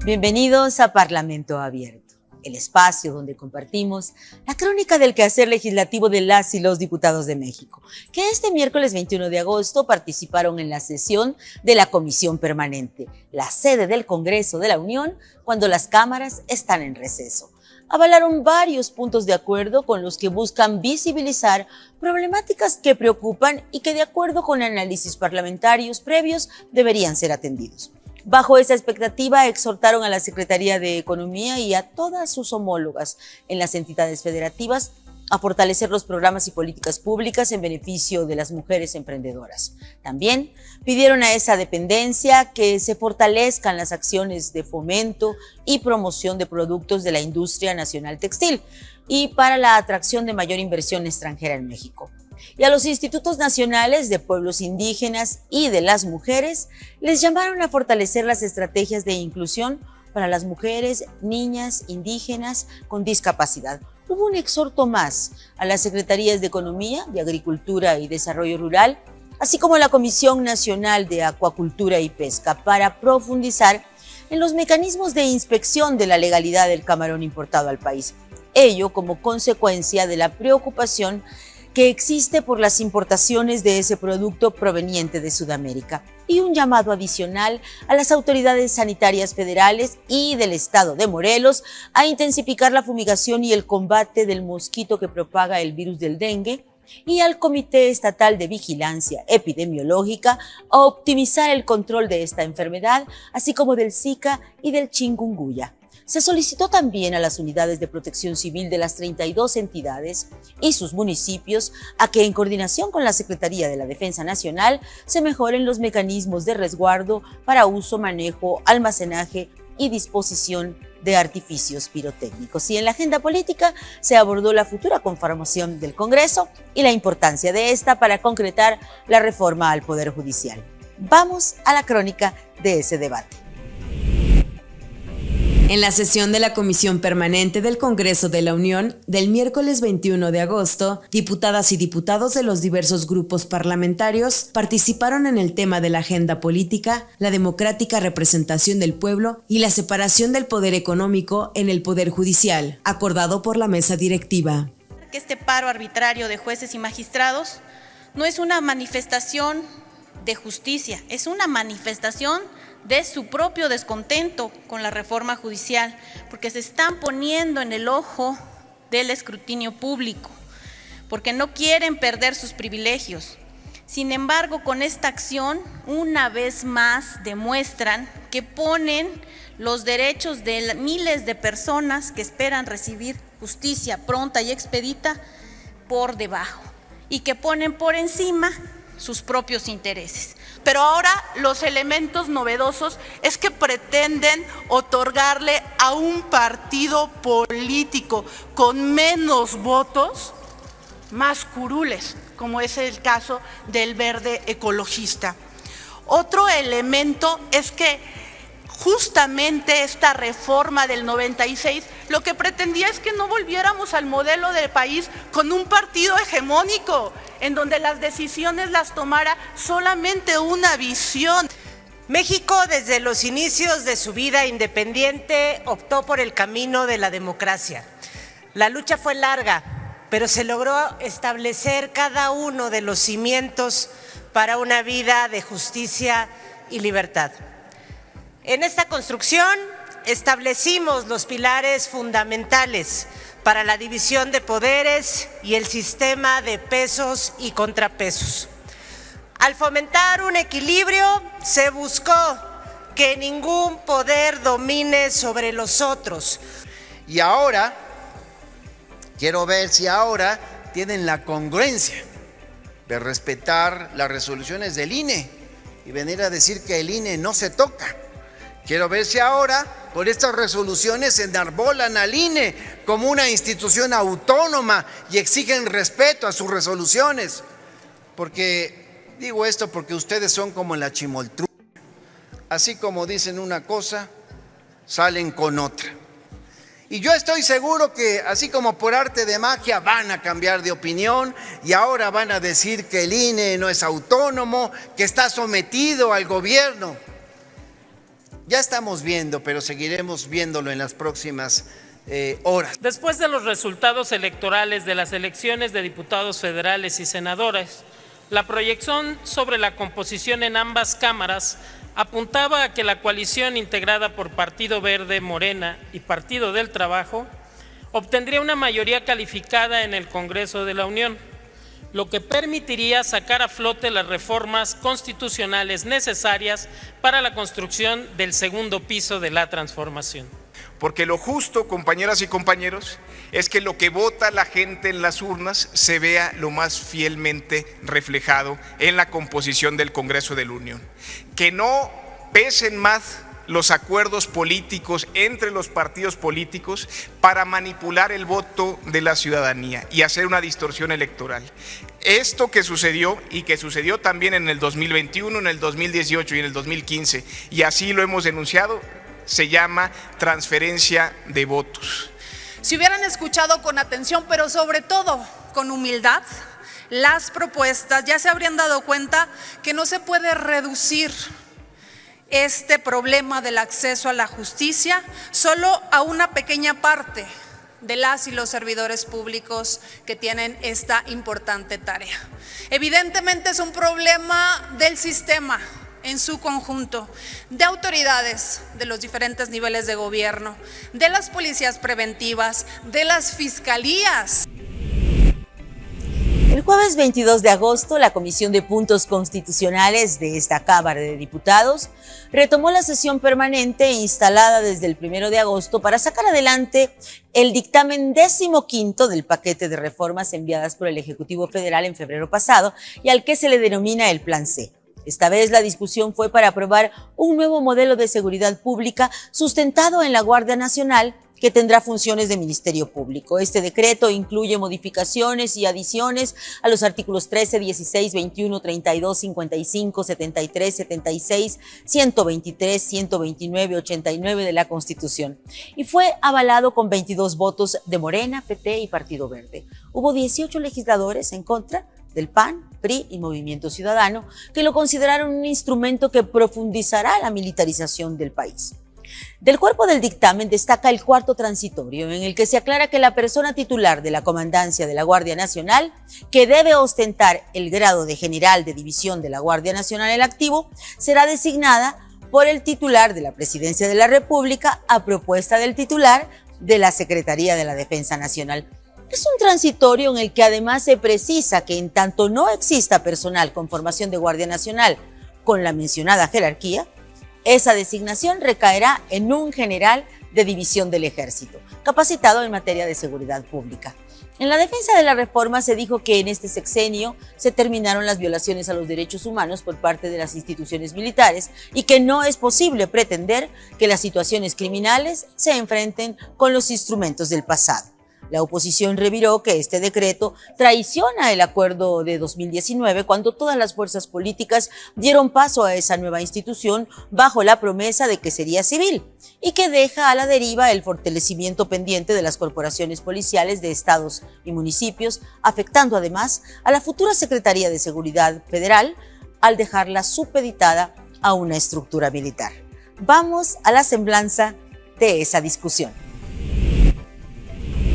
Bienvenidos a Parlamento Abierto, el espacio donde compartimos la crónica del quehacer legislativo de las y los diputados de México, que este miércoles 21 de agosto participaron en la sesión de la Comisión Permanente, la sede del Congreso de la Unión, cuando las cámaras están en receso. Avalaron varios puntos de acuerdo con los que buscan visibilizar problemáticas que preocupan y que, de acuerdo con análisis parlamentarios previos, deberían ser atendidos. Bajo esa expectativa, exhortaron a la Secretaría de Economía y a todas sus homólogas en las entidades federativas a fortalecer los programas y políticas públicas en beneficio de las mujeres emprendedoras. También pidieron a esa dependencia que se fortalezcan las acciones de fomento y promoción de productos de la industria nacional textil y para la atracción de mayor inversión extranjera en México. Y a los institutos nacionales de pueblos indígenas y de las mujeres les llamaron a fortalecer las estrategias de inclusión para las mujeres, niñas, indígenas con discapacidad. Hubo un exhorto más a las Secretarías de Economía, de Agricultura y Desarrollo Rural, así como a la Comisión Nacional de Acuacultura y Pesca, para profundizar en los mecanismos de inspección de la legalidad del camarón importado al país. Ello como consecuencia de la preocupación que existe por las importaciones de ese producto proveniente de Sudamérica, y un llamado adicional a las autoridades sanitarias federales y del estado de Morelos a intensificar la fumigación y el combate del mosquito que propaga el virus del dengue, y al Comité Estatal de Vigilancia Epidemiológica a optimizar el control de esta enfermedad, así como del Zika y del chikungunya. Se solicitó también a las unidades de protección civil de las 32 entidades y sus municipios a que, en coordinación con la Secretaría de la Defensa Nacional, se mejoren los mecanismos de resguardo para uso, manejo, almacenaje y disposición de artificios pirotécnicos. Y en la agenda política se abordó la futura conformación del Congreso y la importancia de esta para concretar la reforma al Poder Judicial. Vamos a la crónica de ese debate. En la sesión de la Comisión Permanente del Congreso de la Unión del miércoles 21 de agosto, diputadas y diputados de los diversos grupos parlamentarios participaron en el tema de la agenda política, la democrática representación del pueblo y la separación del poder económico en el Poder Judicial, acordado por la mesa directiva. Este paro arbitrario de jueces y magistrados no es una manifestación de justicia, es una manifestación de su propio descontento con la reforma judicial, porque se están poniendo en el ojo del escrutinio público, porque no quieren perder sus privilegios. Sin embargo, con esta acción, una vez más demuestran que ponen los derechos de miles de personas que esperan recibir justicia pronta y expedita por debajo, y que ponen por encima sus propios intereses. Pero ahora los elementos novedosos es que pretenden otorgarle a un partido político con menos votos más curules, como es el caso del Verde Ecologista. Otro elemento es que justamente esta reforma del 96 lo que pretendía es que no volviéramos al modelo del país con un partido hegemónico, en donde las decisiones las tomara solamente una visión. México, desde los inicios de su vida independiente, optó por el camino de la democracia. La lucha fue larga, pero se logró establecer cada uno de los cimientos para una vida de justicia y libertad. En esta construcción establecimos los pilares fundamentales para la división de poderes y el sistema de pesos y contrapesos. Al fomentar un equilibrio, se buscó que ningún poder domine sobre los otros. Y ahora, quiero ver si ahora tienen la congruencia de respetar las resoluciones del INE y venir a decir que el INE no se toca. Quiero ver si ahora, por estas resoluciones, enarbolan al INE como una institución autónoma y exigen respeto a sus resoluciones. Porque, digo esto porque ustedes son como la chimoltrufia. Así como dicen una cosa, salen con otra. Y yo estoy seguro que, así como por arte de magia, van a cambiar de opinión y ahora van a decir que el INE no es autónomo, que está sometido al gobierno. Ya estamos viendo, pero seguiremos viéndolo en las próximas horas. Después de los resultados electorales de las elecciones de diputados federales y senadores, la proyección sobre la composición en ambas cámaras apuntaba a que la coalición integrada por Partido Verde, Morena y Partido del Trabajo obtendría una mayoría calificada en el Congreso de la Unión, lo que permitiría sacar a flote las reformas constitucionales necesarias para la construcción del segundo piso de la transformación. Porque lo justo, compañeras y compañeros, es que lo que vota la gente en las urnas se vea lo más fielmente reflejado en la composición del Congreso de la Unión. Que no pesen más los acuerdos políticos entre los partidos políticos para manipular el voto de la ciudadanía y hacer una distorsión electoral. Esto que sucedió y que sucedió también en el 2021, en el 2018 y en el 2015, y así lo hemos denunciado, se llama transferencia de votos. Si hubieran escuchado con atención, pero sobre todo con humildad, las propuestas, ya se habrían dado cuenta que no se puede reducir este problema del acceso a la justicia solo a una pequeña parte de las y los servidores públicos que tienen esta importante tarea. Evidentemente es un problema del sistema en su conjunto, de autoridades de los diferentes niveles de gobierno, de las policías preventivas, de las fiscalías. El jueves 22 de agosto, la Comisión de Puntos Constitucionales de esta Cámara de Diputados retomó la sesión permanente instalada desde el 1 de agosto para sacar adelante el dictamen 15º del paquete de reformas enviadas por el Ejecutivo Federal en febrero pasado y al que se le denomina el Plan C. Esta vez la discusión fue para aprobar un nuevo modelo de seguridad pública sustentado en la Guardia Nacional que tendrá funciones de Ministerio Público. Este decreto incluye modificaciones y adiciones a los artículos 13, 16, 21, 32, 55, 73, 76, 123, 129, 89 de la Constitución y fue avalado con 22 votos de Morena, PT y Partido Verde. Hubo 18 legisladores en contra del PAN, PRI y Movimiento Ciudadano que lo consideraron un instrumento que profundizará la militarización del país. Del cuerpo del dictamen destaca el cuarto transitorio, en el que se aclara que la persona titular de la comandancia de la Guardia Nacional, que debe ostentar el grado de general de división de la Guardia Nacional en activo, será designada por el titular de la Presidencia de la República a propuesta del titular de la Secretaría de la Defensa Nacional. Es un transitorio en el que además se precisa que en tanto no exista personal con formación de Guardia Nacional con la mencionada jerarquía, esa designación recaerá en un general de división del Ejército, capacitado en materia de seguridad pública. En la defensa de la reforma se dijo que en este sexenio se terminaron las violaciones a los derechos humanos por parte de las instituciones militares y que no es posible pretender que las situaciones criminales se enfrenten con los instrumentos del pasado. La oposición reviró que este decreto traiciona el acuerdo de 2019 cuando todas las fuerzas políticas dieron paso a esa nueva institución bajo la promesa de que sería civil y que deja a la deriva el fortalecimiento pendiente de las corporaciones policiales de estados y municipios, afectando además a la futura Secretaría de Seguridad Federal al dejarla supeditada a una estructura militar. Vamos a la semblanza de esa discusión.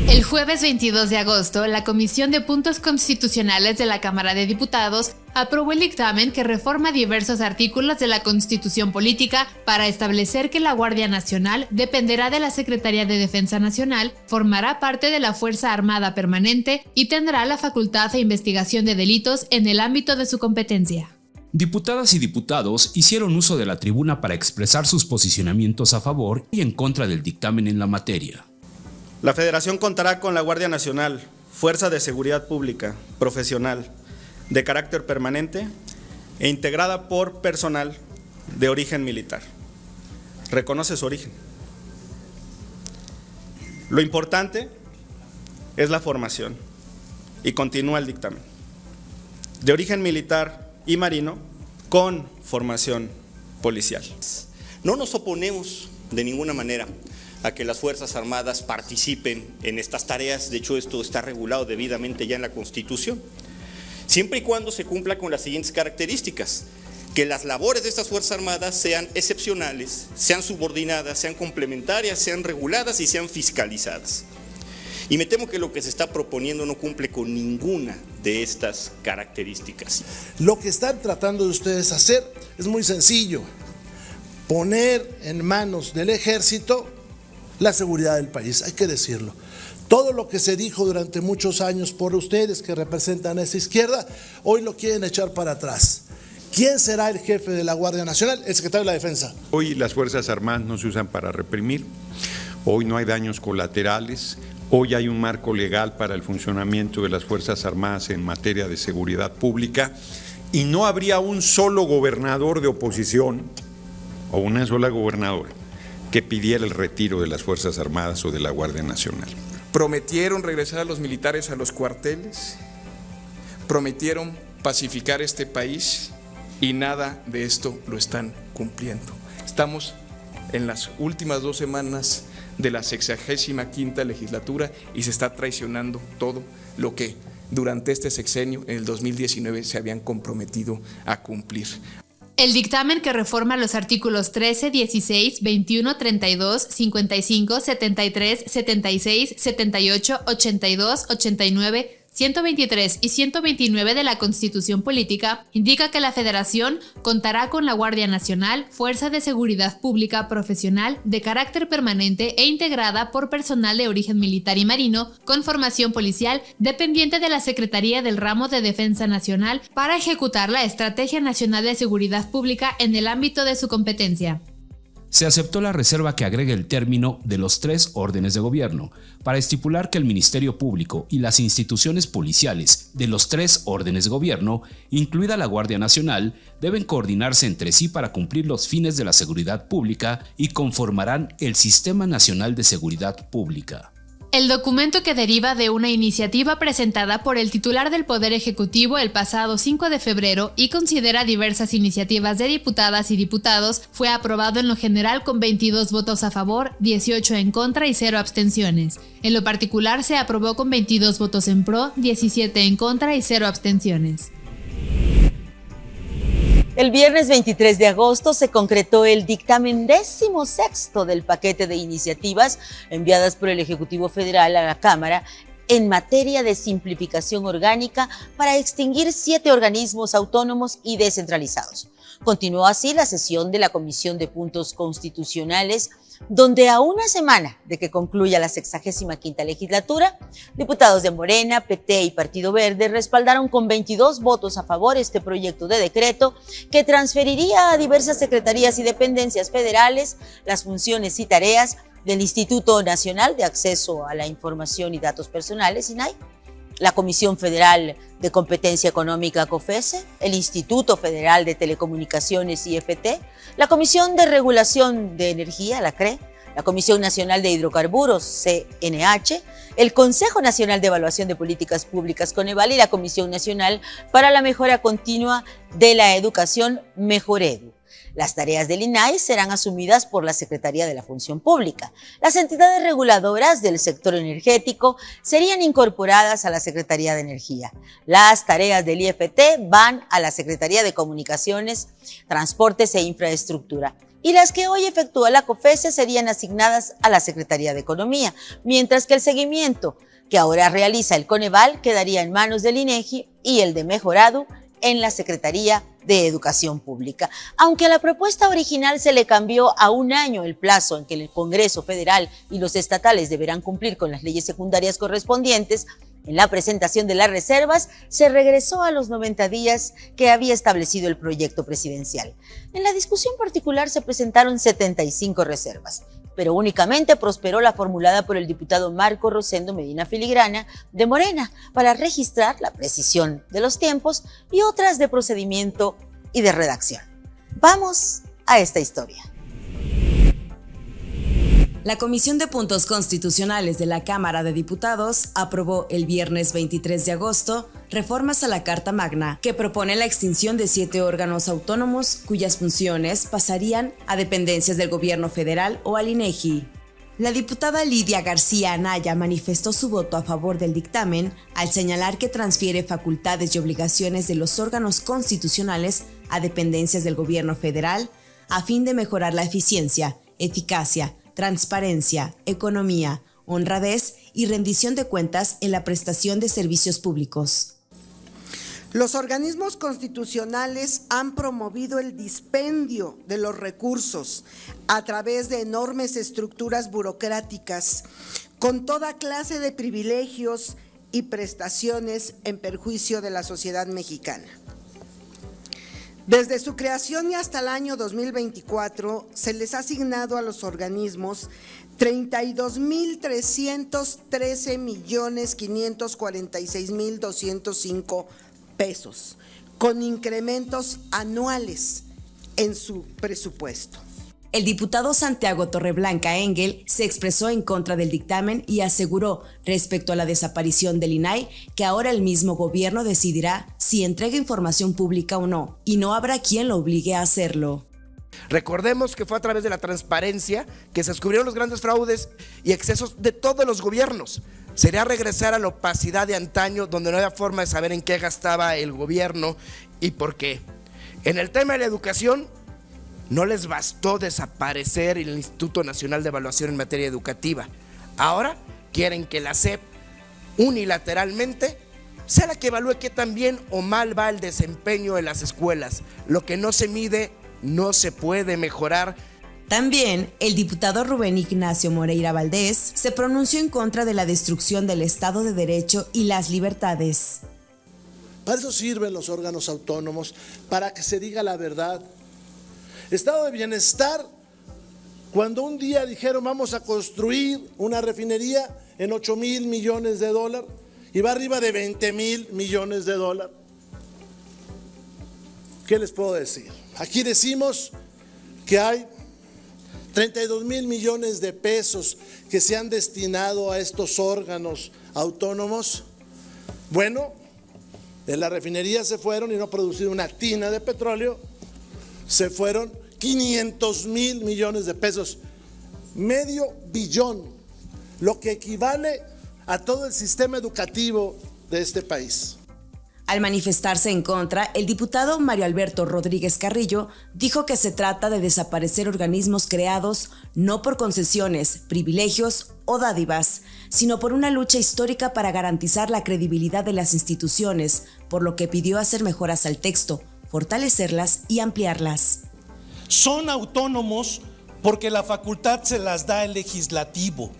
El jueves 22 de agosto, la Comisión de Puntos Constitucionales de la Cámara de Diputados aprobó el dictamen que reforma diversos artículos de la Constitución Política para establecer que la Guardia Nacional dependerá de la Secretaría de Defensa Nacional, formará parte de la Fuerza Armada Permanente y tendrá la facultad de investigación de delitos en el ámbito de su competencia. Diputadas y diputados hicieron uso de la tribuna para expresar sus posicionamientos a favor y en contra del dictamen en la materia. La Federación contará con la Guardia Nacional, Fuerza de Seguridad Pública, profesional, de carácter permanente e integrada por personal de origen militar. Reconoce su origen. Lo importante es la formación y continúa el dictamen. De origen militar y marino con formación policial. No nos oponemos de ninguna manera a que las Fuerzas Armadas participen en estas tareas. De hecho, esto está regulado debidamente ya en la Constitución, siempre y cuando se cumpla con las siguientes características: que las labores de estas Fuerzas Armadas sean excepcionales, sean subordinadas, sean complementarias, sean reguladas y sean fiscalizadas. Y me temo que lo que se está proponiendo no cumple con ninguna de estas características. Lo que están tratando de ustedes hacer es muy sencillo: poner en manos del ejército la seguridad del país, hay que decirlo. Todo lo que se dijo durante muchos años por ustedes que representan a esa izquierda, hoy lo quieren echar para atrás. ¿Quién será el jefe de la Guardia Nacional? El secretario de la Defensa. Hoy las Fuerzas Armadas no se usan para reprimir, hoy no hay daños colaterales, hoy hay un marco legal para el funcionamiento de las Fuerzas Armadas en materia de seguridad pública y no habría un solo gobernador de oposición o una sola gobernadora que pidiera el retiro de las Fuerzas Armadas o de la Guardia Nacional. Prometieron regresar a los militares a los cuarteles, prometieron pacificar este país y nada de esto lo están cumpliendo. Estamos en las últimas 2 semanas de la 65ª legislatura y se está traicionando todo lo que durante este sexenio, en el 2019, se habían comprometido a cumplir. El dictamen que reforma los artículos 13, 16, 21, 32, 55, 73, 76, 78, 82, 89, 123 y 129 de la Constitución Política indica que la Federación contará con la Guardia Nacional, Fuerza de Seguridad Pública profesional de carácter permanente e integrada por personal de origen militar y marino con formación policial dependiente de la Secretaría del Ramo de Defensa Nacional para ejecutar la Estrategia Nacional de Seguridad Pública en el ámbito de su competencia. Se aceptó la reserva que agrega el término de los 3 órdenes de gobierno, para estipular que el Ministerio Público y las instituciones policiales de los 3 órdenes de gobierno, incluida la Guardia Nacional, deben coordinarse entre sí para cumplir los fines de la seguridad pública y conformarán el Sistema Nacional de Seguridad Pública. El documento, que deriva de una iniciativa presentada por el titular del Poder Ejecutivo el pasado 5 de febrero y considera diversas iniciativas de diputadas y diputados, fue aprobado en lo general con 22 votos a favor, 18 en contra y 0 abstenciones. En lo particular se aprobó con 22 votos en pro, 17 en contra y 0 abstenciones. El viernes 23 de agosto se concretó el dictamen 16º del paquete de iniciativas enviadas por el Ejecutivo Federal a la Cámara en materia de simplificación orgánica para extinguir 7 organismos autónomos y descentralizados. Continuó así la sesión de la Comisión de Puntos Constitucionales, donde a una semana de que concluya la 65ª legislatura, diputados de Morena, PT y Partido Verde respaldaron con 22 votos a favor este proyecto de decreto que transferiría a diversas secretarías y dependencias federales las funciones y tareas del Instituto Nacional de Acceso a la Información y Datos Personales, INAI, la Comisión Federal de Competencia Económica, COFESE, el Instituto Federal de Telecomunicaciones, IFT, la Comisión de Regulación de Energía, la CRE, la Comisión Nacional de Hidrocarburos, CNH, el Consejo Nacional de Evaluación de Políticas Públicas, CONEVAL, y la Comisión Nacional para la Mejora Continua de la Educación, MEJOREDU. Las tareas del INAI serán asumidas por la Secretaría de la Función Pública. Las entidades reguladoras del sector energético serían incorporadas a la Secretaría de Energía. Las tareas del IFT van a la Secretaría de Comunicaciones, Transportes e Infraestructura. Y las que hoy efectúa la COFESE serían asignadas a la Secretaría de Economía, mientras que el seguimiento que ahora realiza el CONEVAL quedaría en manos del INEGI y el de MEJOREDU en la Secretaría de Educación Pública. Aunque a la propuesta original se le cambió a 1 año el plazo en que el Congreso Federal y los estatales deberán cumplir con las leyes secundarias correspondientes, en la presentación de las reservas se regresó a los 90 días que había establecido el proyecto presidencial. En la discusión particular se presentaron 75 reservas, pero únicamente prosperó la formulada por el diputado Marco Rosendo Medina Filigrana de Morena para registrar la precisión de los tiempos y otras de procedimiento y de redacción. Vamos a esta historia. La Comisión de Puntos Constitucionales de la Cámara de Diputados aprobó el viernes 23 de agosto reformas a la Carta Magna que propone la extinción de 7 órganos autónomos cuyas funciones pasarían a dependencias del gobierno federal o al INEGI. La diputada Lidia García Anaya manifestó su voto a favor del dictamen al señalar que transfiere facultades y obligaciones de los órganos constitucionales a dependencias del gobierno federal a fin de mejorar la eficiencia, eficacia, transparencia, economía, honradez y rendición de cuentas en la prestación de servicios públicos. Los organismos constitucionales han promovido el dispendio de los recursos a través de enormes estructuras burocráticas, con toda clase de privilegios y prestaciones en perjuicio de la sociedad mexicana. Desde su creación y hasta el año 2024, se les ha asignado a los organismos 32.313.546.205 pesos, con incrementos anuales en su presupuesto. El diputado Santiago Torreblanca Engel se expresó en contra del dictamen y aseguró, respecto a la desaparición del INAI, que ahora el mismo gobierno decidirá si entrega información pública o no, y no habrá quien lo obligue a hacerlo. Recordemos que fue a través de la transparencia que se descubrieron los grandes fraudes y excesos de todos los gobiernos. Sería regresar a la opacidad de antaño, donde no había forma de saber en qué gastaba el gobierno y por qué. En el tema de la educación, no les bastó desaparecer el Instituto Nacional de Evaluación en materia educativa. Ahora quieren que la SEP unilateralmente sea la que evalúe qué tan bien o mal va el desempeño de las escuelas. Lo que no se mide no se puede mejorar. También, el diputado Rubén Ignacio Moreira Valdés se pronunció en contra de la destrucción del Estado de Derecho y las libertades. Para eso sirven los órganos autónomos, para que se diga la verdad. Estado de bienestar, cuando un día dijeron vamos a construir una refinería en 8,000 millones de dólares y va arriba de 20,000 millones de dólares. ¿Qué les puedo decir? Aquí decimos que hay 32,000 millones de pesos que se han destinado a estos órganos autónomos. Bueno, de la refinería se fueron y no producido una tina de petróleo, se fueron 500,000 millones de pesos, medio billón, lo que equivale a todo el sistema educativo de este país. Al manifestarse en contra, el diputado Mario Alberto Rodríguez Carrillo dijo que se trata de desaparecer organismos creados no por concesiones, privilegios o dádivas, sino por una lucha histórica para garantizar la credibilidad de las instituciones, por lo que pidió hacer mejoras al texto, fortalecerlas y ampliarlas. Son autónomos porque la facultad se las da el legislativo.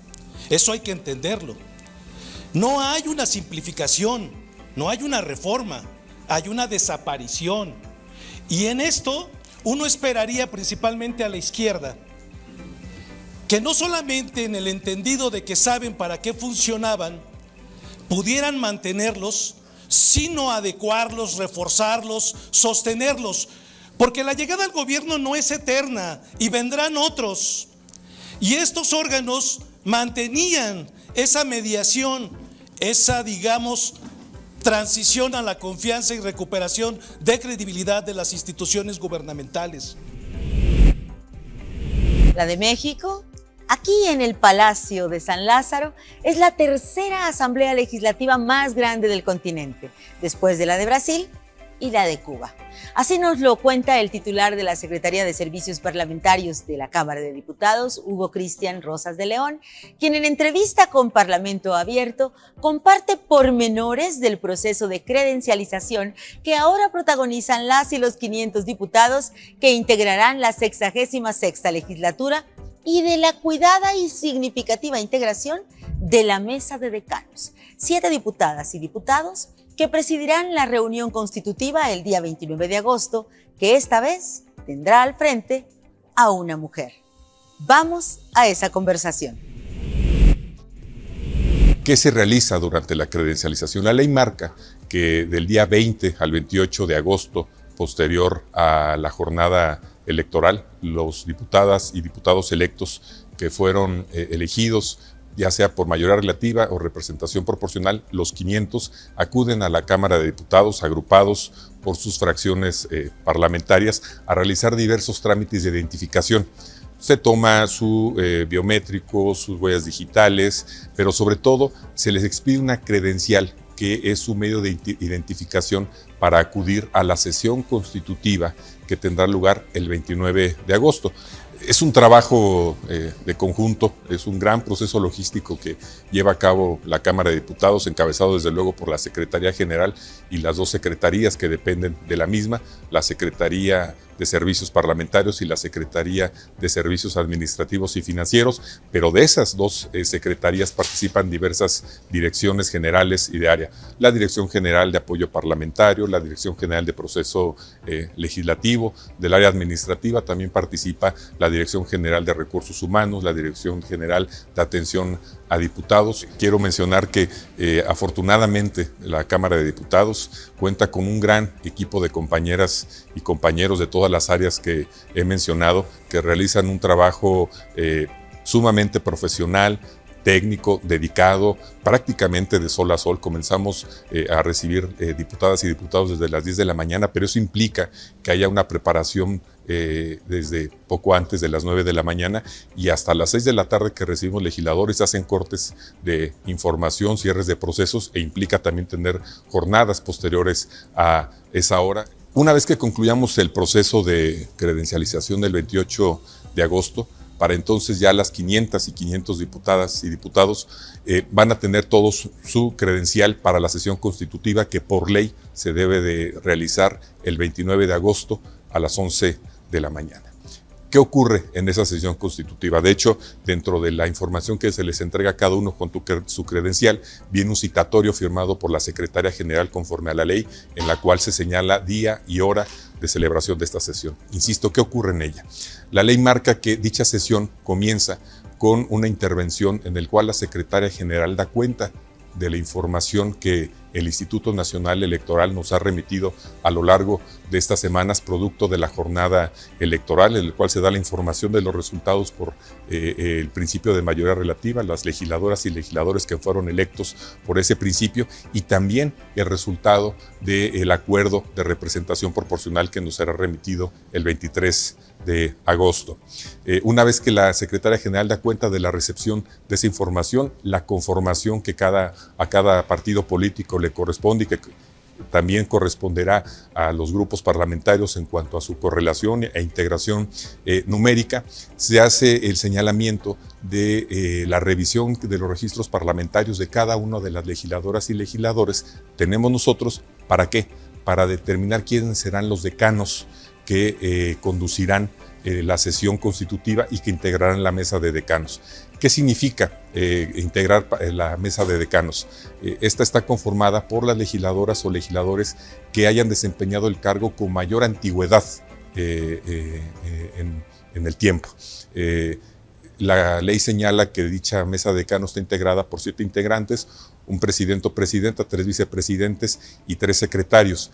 Eso hay que entenderlo. No hay una simplificación. No hay una reforma, hay una desaparición. Y en esto uno esperaría principalmente a la izquierda, que no solamente en el entendido de que saben para qué funcionaban, pudieran mantenerlos, sino adecuarlos, reforzarlos, sostenerlos, porque la llegada al gobierno no es eterna y vendrán otros. Y estos órganos mantenían esa mediación, esa, digamos, transición a la confianza y recuperación de credibilidad de las instituciones gubernamentales. La de México, aquí en el Palacio de San Lázaro, es la tercera asamblea legislativa más grande del continente, después de la de Brasil y la de Cuba. Así nos lo cuenta el titular de la Secretaría de Servicios Parlamentarios de la Cámara de Diputados, Hugo Cristian Rosas de León, quien en entrevista con Parlamento Abierto comparte pormenores del proceso de credencialización que ahora protagonizan las y los 500 diputados que integrarán la 66ª legislatura y de la cuidada y significativa integración de la Mesa de Decanos, 7 diputadas y diputados que presidirán la reunión constitutiva el día 29 de agosto, que esta vez tendrá al frente a una mujer. Vamos a esa conversación. ¿Qué se realiza durante la credencialización? La ley marca que del día 20 al 28 de agosto, posterior a la jornada electoral, los diputadas y diputados electos que fueron elegidos, ya sea por mayoría relativa o representación proporcional, los 500 acuden a la Cámara de Diputados, agrupados por sus fracciones parlamentarias, a realizar diversos trámites de identificación. Se toma su biométrico, sus huellas digitales, pero sobre todo se les expide una credencial que es su medio de identificación para acudir a la sesión constitutiva que tendrá lugar el 29 de agosto. Es un trabajo de conjunto, es un gran proceso logístico que lleva a cabo la Cámara de Diputados, encabezado desde luego por la Secretaría General y las dos secretarías que dependen de la misma, la Secretaría de Servicios Parlamentarios y la Secretaría de Servicios Administrativos y Financieros, pero de esas dos secretarías participan diversas direcciones generales y de área. La Dirección General de Apoyo Parlamentario, la Dirección General de Proceso Legislativo, del área administrativa también participa la Dirección General de Recursos Humanos, la Dirección General de Atención a Diputados. Quiero mencionar que afortunadamente la Cámara de Diputados cuenta con un gran equipo de compañeras y compañeros de todas las áreas que he mencionado, que realizan un trabajo sumamente profesional, técnico, dedicado, prácticamente de sol a sol. Comenzamos a recibir diputadas y diputados desde las 10 de la mañana, pero eso implica que haya una preparación desde poco antes de las 9 de la mañana y hasta las 6 de la tarde que recibimos legisladores, hacen cortes de información, cierres de procesos e implica también tener jornadas posteriores a esa hora. Una vez que concluyamos el proceso de credencialización del 28 de agosto, para entonces ya las 500 y 500 diputadas y diputados van a tener todos su credencial para la sesión constitutiva que por ley se debe de realizar el 29 de agosto a las 11 de la mañana. ¿Qué ocurre en esa sesión constitutiva? De hecho, dentro de la información que se les entrega a cada uno con su credencial, viene un citatorio firmado por la Secretaria General conforme a la ley, en la cual se señala día y hora de celebración de esta sesión. Insisto, ¿qué ocurre en ella? La ley marca que dicha sesión comienza con una intervención en la cual la Secretaria General da cuenta de la información que el Instituto Nacional Electoral nos ha remitido a lo largo de estas semanas, producto de la jornada electoral, en el cual se da la información de los resultados por el principio de mayoría relativa, las legisladoras y legisladores que fueron electos por ese principio, y también el resultado del acuerdo de representación proporcional que nos será remitido el 23 de agosto. Una vez que la Secretaria General da cuenta de la recepción de esa información, la conformación que a cada partido político le corresponde y que también corresponderá a los grupos parlamentarios en cuanto a su correlación e integración numérica, se hace el señalamiento de la revisión de los registros parlamentarios de cada una de las legisladoras y legisladores. Tenemos nosotros, ¿para qué? Para determinar quiénes serán los decanos que conducirán la sesión constitutiva y que integrarán la mesa de decanos. ¿Qué significa integrar la mesa de decanos? Esta está conformada por las legisladoras o legisladores que hayan desempeñado el cargo con mayor antigüedad en el tiempo. La ley señala que dicha mesa de decanos está integrada por 7 integrantes, un presidente o presidenta, 3 vicepresidentes y 3 secretarios.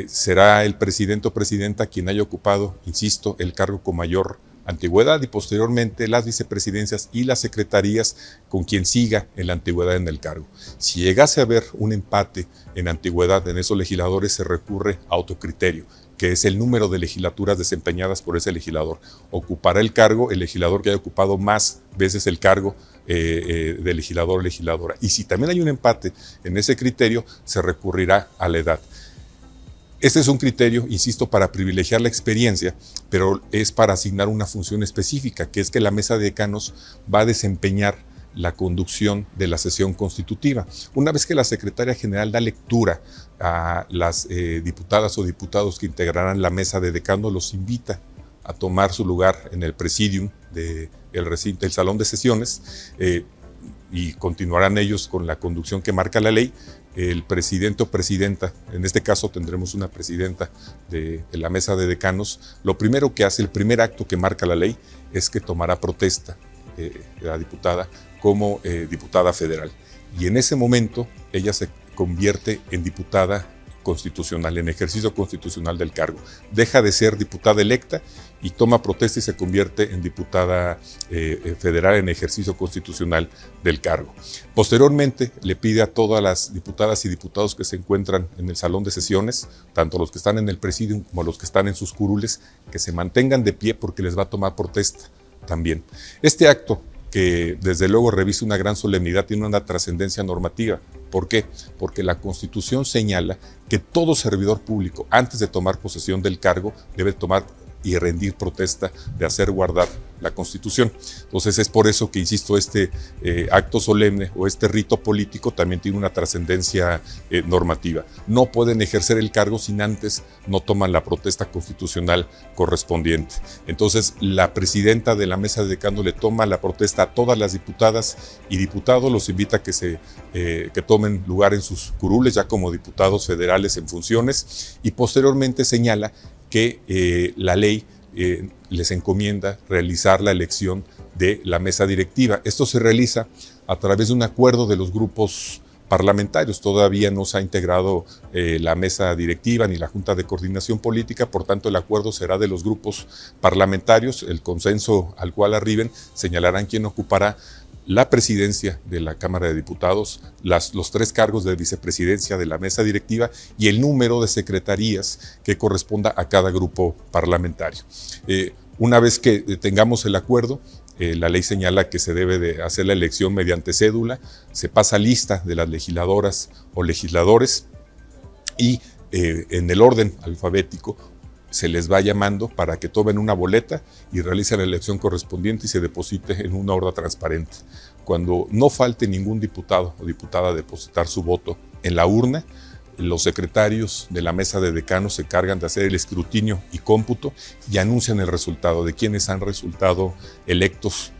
Será el presidente o presidenta quien haya ocupado, insisto, el cargo con mayor antigüedad y posteriormente las vicepresidencias y las secretarías con quien siga en la antigüedad en el cargo. Si llegase a haber un empate en antigüedad en esos legisladores, se recurre a autocriterio, que es el número de legislaturas desempeñadas por ese legislador. Ocupará el cargo el legislador que haya ocupado más veces el cargo de legislador o legisladora. Y si también hay un empate en ese criterio, se recurrirá a la edad. Este es un criterio, insisto, para privilegiar la experiencia, pero es para asignar una función específica, que es que la mesa de decanos va a desempeñar la conducción de la sesión constitutiva. Una vez que la Secretaria General da lectura a las diputadas o diputados que integrarán la mesa de decanos, los invita a tomar su lugar en el presidium del recinto, el salón de sesiones, y continuarán ellos con la conducción que marca la ley. El presidente o presidenta, en este caso tendremos una presidenta de la mesa de decanos, lo primero que hace, el primer acto que marca la ley, es que tomará protesta la diputada como diputada federal. Y en ese momento ella se convierte en diputada constitucional, en ejercicio constitucional del cargo. Deja de ser diputada electa y toma protesta y se convierte en diputada federal en ejercicio constitucional del cargo. Posteriormente le pide a todas las diputadas y diputados que se encuentran en el salón de sesiones, tanto los que están en el presidium como los que están en sus curules, que se mantengan de pie porque les va a tomar protesta. también. Este acto, que desde luego reviste una gran solemnidad, tiene una trascendencia normativa. ¿Por qué? Porque la Constitución señala que todo servidor público, antes de tomar posesión del cargo, debe tomar y rendir protesta de hacer guardar la Constitución. Entonces es por eso que, insisto, este acto solemne o este rito político también tiene una trascendencia normativa. No pueden ejercer el cargo sin antes no toman la protesta constitucional correspondiente. Entonces la presidenta de la mesa de decanos le toma la protesta a todas las diputadas y diputados, los invita a que tomen lugar en sus curules ya como diputados federales en funciones, y posteriormente señala que la ley les encomienda realizar la elección de la mesa directiva. Esto se realiza a través de un acuerdo de los grupos parlamentarios. Todavía no se ha integrado la mesa directiva ni la Junta de Coordinación Política, por tanto el acuerdo será de los grupos parlamentarios. El consenso al cual arriben señalarán quién ocupará la presidencia de la Cámara de Diputados, los 3 cargos de vicepresidencia de la mesa directiva y el número de secretarías que corresponda a cada grupo parlamentario. Una vez que tengamos el acuerdo, la ley señala que se debe de hacer la elección mediante cédula, se pasa lista de las legisladoras o legisladores y en el orden alfabético se les va llamando para que tomen una boleta y realicen la elección correspondiente y se deposite en una urna transparente. Cuando no falte ningún diputado o diputada a depositar su voto en la urna, los secretarios de la mesa de decanos se encargan de hacer el escrutinio y cómputo y anuncian el resultado de quienes han resultado electos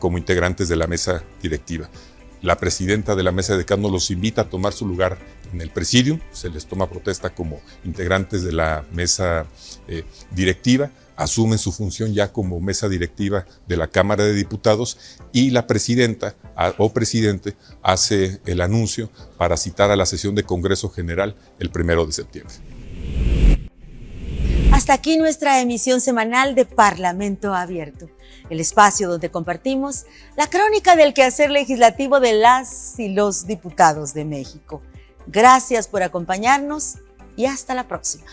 como integrantes de la mesa directiva. La presidenta de la mesa de decanos los invita a tomar su lugar en el presidium, se les toma protesta como integrantes de la mesa directiva, asumen su función ya como mesa directiva de la Cámara de Diputados y la presidenta o presidente hace el anuncio para citar a la sesión de Congreso General el 1 de septiembre. Hasta aquí nuestra emisión semanal de Parlamento Abierto, el espacio donde compartimos la crónica del quehacer legislativo de las y los diputados de México. Gracias por acompañarnos y hasta la próxima.